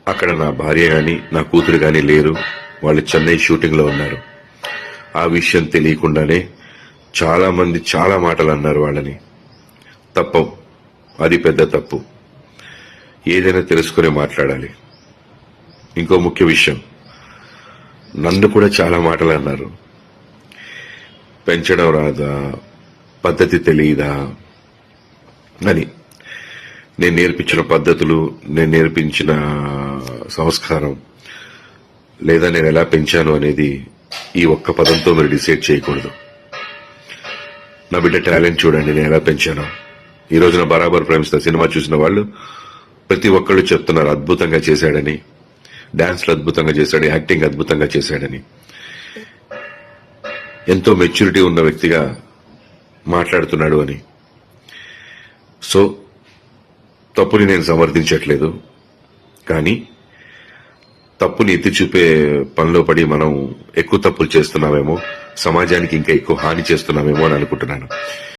అక్కడ నా భార్య గాని నా కూతురు గాని లేరు, వాళ్ళు చెన్నై షూటింగ్ లో ఉన్నారు. ఆ విషయం తెలియకుండానే చాలా మంది చాలా మాటలు అన్నారు వాళ్ళని. తప్పు, అది పెద్ద తప్పు. ఏదైనా తెలుసుకుని మాట్లాడాలి. ఇంకో ముఖ్య విషయం, నన్ను కూడా చాలా మాటలు అన్నారు. పెంచడం రాదా, పద్ధతి తెలియదా అని. నేను నేర్పించిన పద్ధతులు, నేను నేర్పించిన సంస్కారం, లేదా నేను ఎలా పెంచాను అనేది ఈ ఒక్క పదంతో మీరు డిసైడ్ చేయకూడదు. నా బిడ్డ టాలెంట్ చూడండి, నేను ఎలా పెంచాను. ఈ రోజున బరాబర్ ప్రేమిస్తా సినిమా చూసిన వాళ్ళు ప్రతి ఒక్కళ్ళు చెప్తున్నారు అద్భుతంగా చేశాడని, డాన్స్లు అద్భుతంగా చేశాడు, యాక్టింగ్ అద్భుతంగా చేశాడని. ఎంతో మెచ్యూరిటీ ఉన్న వ్యక్తిగా మాట్లాడుతున్నాడు అని. సో తప్పుని నేను సమర్థించట్లేదు, కానీ తప్పుని ఎత్తి చూపే పనిలో పడి మనం ఎక్కువ తప్పులు చేస్తున్నామేమో, సమాజానికి ఇంకా ఎక్కువ హాని చేస్తున్నామేమో అని అనుకుంటున్నాను.